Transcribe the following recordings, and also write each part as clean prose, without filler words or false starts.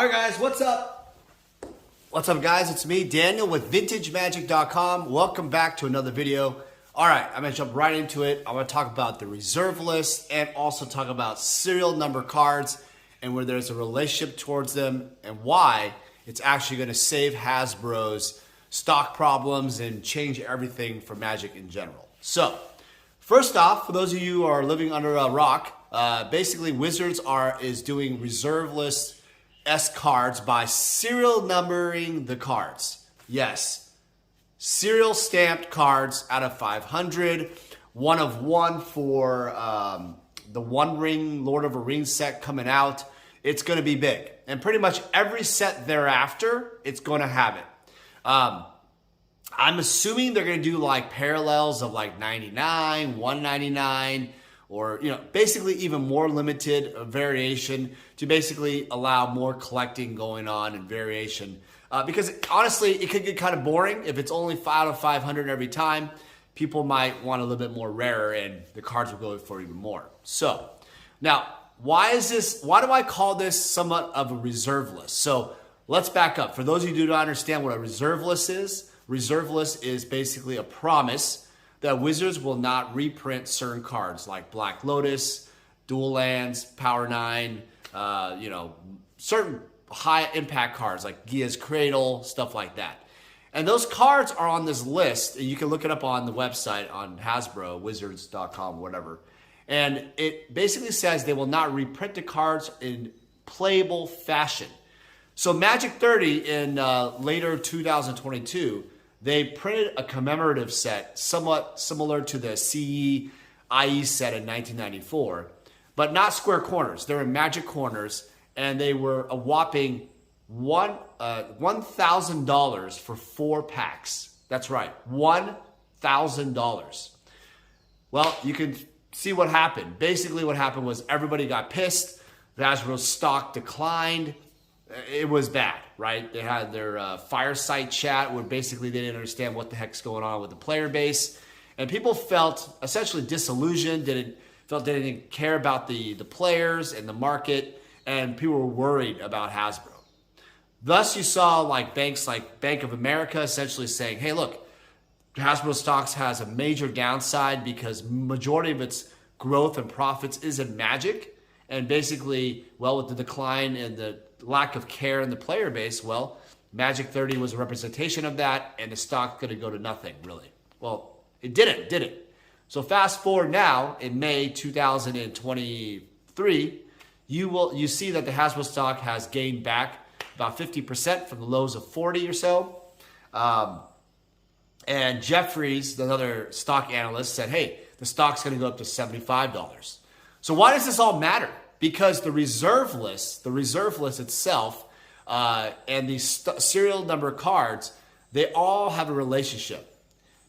All right, guys, what's up? What's up, guys? It's me, Daniel, with VintageMagic.com. Welcome back to another video. All right, I'm going to jump right into it. I'm going to talk about the reserve list and also talk about serial number cards and where there's a relationship towards them and why it's actually going to save Hasbro's stock problems and change everything for Magic in general. So, first off, for those of you who are living under a rock, basically Wizards is doing reserve list S cards by serial numbering the cards. Yes, serial stamped cards out of 500, one of one for the One Ring Lord of the Rings set coming out. It's going to be big, and pretty much every set thereafter, it's going to have it. I'm assuming they're going to do like parallels of like 99, 199, or basically even more limited variation to basically allow more collecting going on and variation. Because honestly, it could get kind of boring if it's only out of 500 every time. People might want a little bit more rarer, and the cards will go for even more. So now, why do I call this somewhat of a reserve list? So let's back up. For those of you who do not understand what a reserve list is basically a promise that Wizards will not reprint certain cards like Black Lotus, Dual Lands, Power 9, certain high impact cards like Gia's Cradle, stuff like that. And those cards are on this list, and you can look it up on the website on Hasbro, wizards.com, whatever. And it basically says they will not reprint the cards in playable fashion. So Magic 30 in later 2022, they printed a commemorative set somewhat similar to the CE IE set in 1994, but not square corners. They're in magic corners, and they were a whopping $1,000 for 4 packs. That's right, $1,000. Well, you can see what happened. Basically what happened was everybody got pissed. Hasbro's stock declined. It was bad, right? They had their fireside chat where basically they didn't understand what the heck's going on with the player base. And people felt essentially disillusioned, felt they didn't care about the players and the market, and people were worried about Hasbro. Thus, you saw like banks like Bank of America essentially saying, hey, look, Hasbro stocks has a major downside because majority of its growth and profits is in Magic. And basically, well, with the decline and the lack of care in the player base, well, Magic 30 was a representation of that, and the stock going to go to nothing, really. Well, it didn't, did it? So fast forward now, in May 2023, you see that the Hasbro stock has gained back about 50% from the lows of 40 or so. And Jeffries, another stock analyst, said, hey, the stock's going to go up to $75. So why does this all matter? Because the reserve list itself, and these serial number cards, they all have a relationship.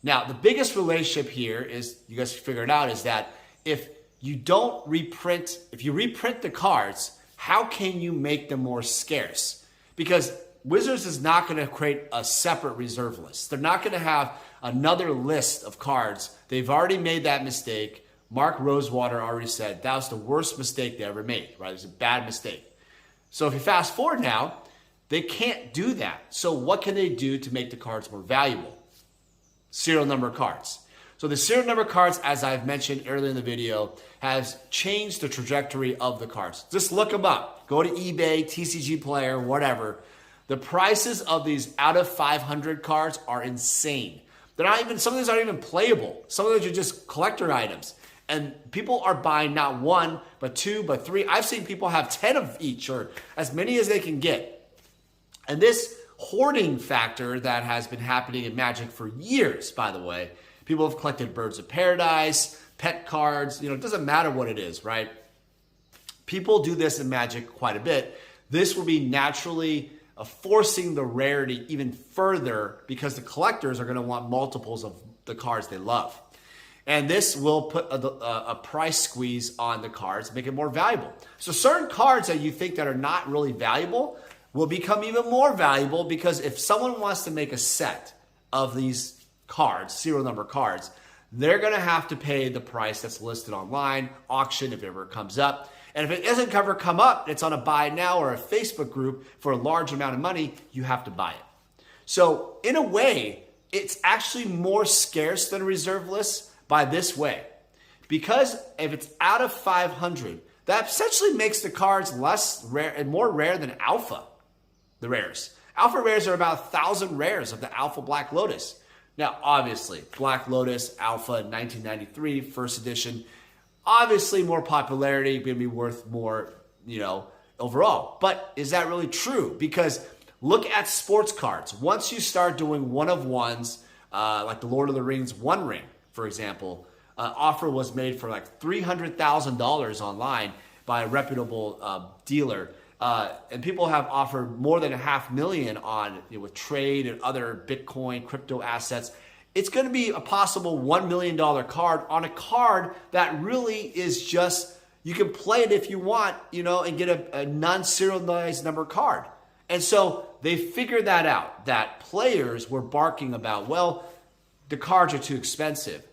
Now, the biggest relationship here is, you guys figure it out, is that if you reprint the cards, how can you make them more scarce? Because Wizards is not going to create a separate reserve list. They're not going to have another list of cards. They've already made that mistake. Mark Rosewater already said that was the worst mistake they ever made, right? It was a bad mistake. So if you fast forward now, they can't do that. So what can they do to make the cards more valuable? Serial number cards. So the serial number cards, as I've mentioned earlier in the video, has changed the trajectory of the cards. Just look them up. Go to eBay, TCG Player, whatever. The prices of these out of 500 cards are insane. They're not even, some of these aren't even playable. Some of those are just collector items. And people are buying not one, but two, but three. I've seen people have 10 of each, or as many as they can get. And this hoarding factor that has been happening in Magic for years, by the way. People have collected Birds of Paradise, pet cards. It doesn't matter what it is, right? People do this in Magic quite a bit. This will be naturally forcing the rarity even further because the collectors are going to want multiples of the cards they love. And this will put a price squeeze on the cards, make it more valuable. So certain cards that you think that are not really valuable will become even more valuable because if someone wants to make a set of these cards, serial number cards, they're going to have to pay the price that's listed online, auction if it ever comes up. And if it doesn't ever come up, it's on a buy now or a Facebook group for a large amount of money, you have to buy it. So in a way, it's actually more scarce than a reserve list by this way. Because if it's out of 500, that essentially makes the cards less rare and more rare than alpha, the rares. Alpha rares are about 1,000 rares of the Alpha Black Lotus. Now, obviously, Black Lotus Alpha 1993, first edition, obviously more popularity, going to be worth more, overall. But is that really true? Because look at sports cards. Once you start doing one-of-ones, like the Lord of the Rings One Ring, for example, offer was made for like $300,000 online by a reputable dealer. And people have offered more than $500,000 on with trade and other Bitcoin, crypto assets. It's going to be a possible $1 million card on a card that really is just, you can play it if you want, and get a non-serialized number card. And so they figured that out, that players were barking about, well, the cards are too expensive.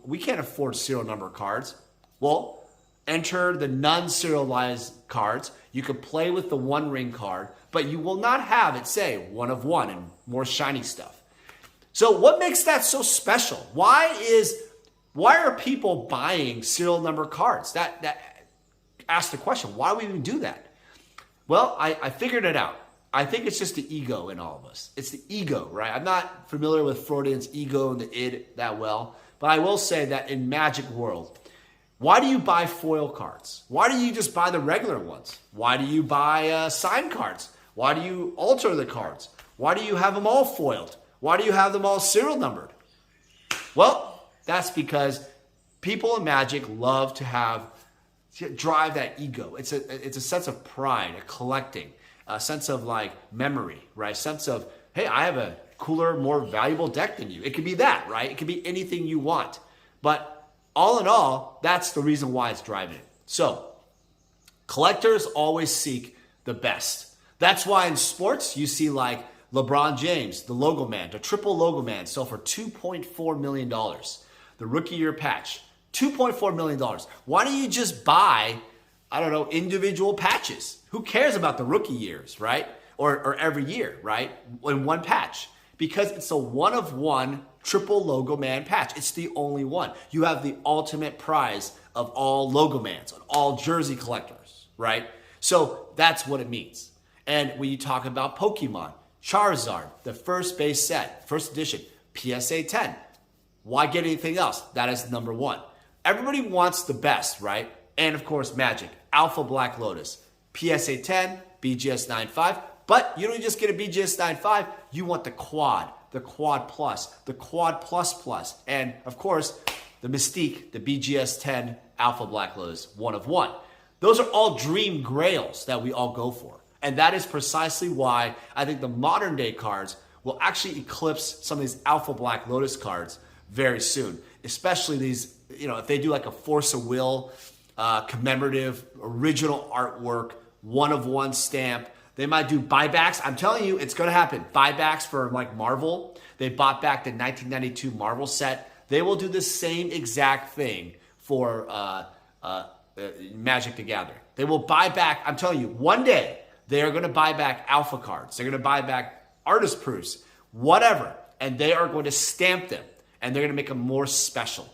We can't afford serial number cards. Well, enter the non-serialized cards. You can play with the One Ring card, but you will not have it say one of one and more shiny stuff. So what makes that so special? Why are people buying serial number cards? That asks the question, why would we even do that? Well, I figured it out. I think it's just the ego in all of us. It's the ego, right? I'm not familiar with Freudian's ego and the id that well, but I will say that in Magic world, why do you buy foil cards? Why do you just buy the regular ones? Why do you buy signed cards? Why do you alter the cards? Why do you have them all foiled? Why do you have them all serial numbered? Well, that's because people in Magic love to drive that ego. It's a sense of pride, a collecting, a sense of like memory, right? A sense of, hey, I have a cooler, more valuable deck than you. It could be that, right? It could be anything you want. But all in all, that's the reason why it's driving it. So collectors always seek the best. That's why in sports, you see like LeBron James, the logo man, the triple logo man, sell for $2.4 million. The rookie year patch, $2.4 million. Why don't you just buy, individual patches? Who cares about the rookie years, right? Or every year, right? In one patch. Because it's a one-of-one triple logo man patch. It's the only one. You have the ultimate prize of all logo mans, of all jersey collectors, right? So that's what it means. And when you talk about Pokemon, Charizard, the first base set, first edition, PSA 10. Why get anything else? That is number one. Everybody wants the best, right? And of course, Magic, Alpha Black Lotus, PSA 10, BGS 9.5. But you don't just get a BGS 9.5, you want the Quad Plus, the Quad Plus, and of course, the Mystique, the BGS 10 Alpha Black Lotus, one-of-one. Those are all dream grails that we all go for. And that is precisely why I think the modern day cards will actually eclipse some of these Alpha Black Lotus cards very soon. Especially these, if they do like a Force of Will, commemorative, original artwork, one-of-one stamp. They might do buybacks. I'm telling you, it's going to happen. Buybacks for like Marvel. They bought back the 1992 Marvel set. They will do the same exact thing for Magic the Gathering. They will buy back. I'm telling you, one day they are going to buy back Alpha cards. They're going to buy back artist proofs, whatever. And they are going to stamp them. And they're going to make them more special.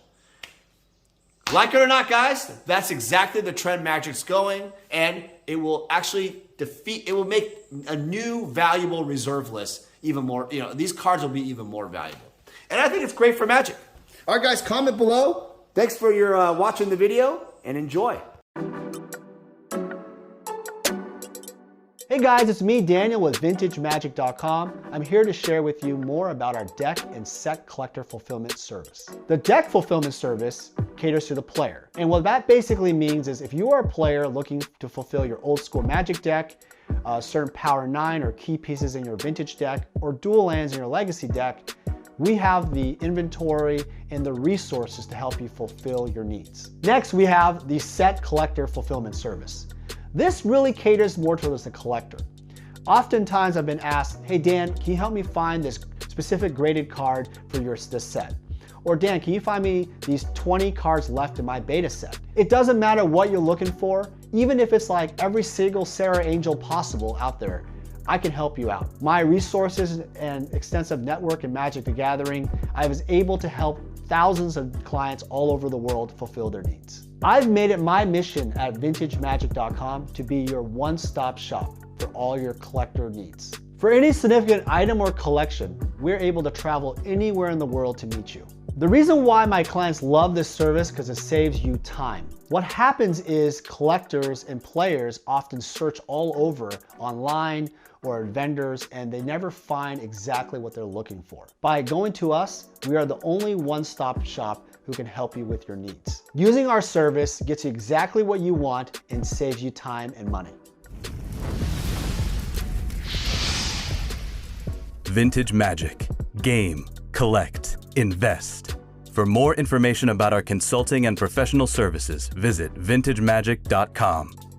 Like it or not, guys, that's exactly the trend Magic's going. And it will actually it will make a new valuable reserve list even more, these cards will be even more valuable. And I think it's great for Magic. All right, guys, comment below. Thanks for your watching the video and enjoy. Hey guys, it's me, Daniel with VintageMagic.com. I'm here to share with you more about our deck and set collector fulfillment service. The deck fulfillment service caters to the player. And what that basically means is if you are a player looking to fulfill your old school Magic deck, certain Power 9 or key pieces in your Vintage deck, or dual lands in your Legacy deck, we have the inventory and the resources to help you fulfill your needs. Next, we have the set collector fulfillment service. This really caters more towards the collector. Oftentimes I've been asked, hey Dan, can you help me find this specific graded card for this set? Or Dan, can you find me these 20 cards left in my beta set? It doesn't matter what you're looking for, Even if it's like every single Sarah Angel possible out there, I can help you out. My resources and extensive network in Magic the Gathering, I was able to help thousands of clients all over the world fulfill their needs. I've made it my mission at VintageMagic.com to be your one-stop shop for all your collector needs. For any significant item or collection, we're able to travel anywhere in the world to meet you. The reason why my clients love this service because it saves you time. What happens is collectors and players often search all over online or vendors and they never find exactly what they're looking for. By going to us, we are the only one-stop shop who can help you with your needs. Using our service gets you exactly what you want and saves you time and money. Vintage Magic. Game, collect, invest. For more information about our consulting and professional services, visit vintagemagic.com.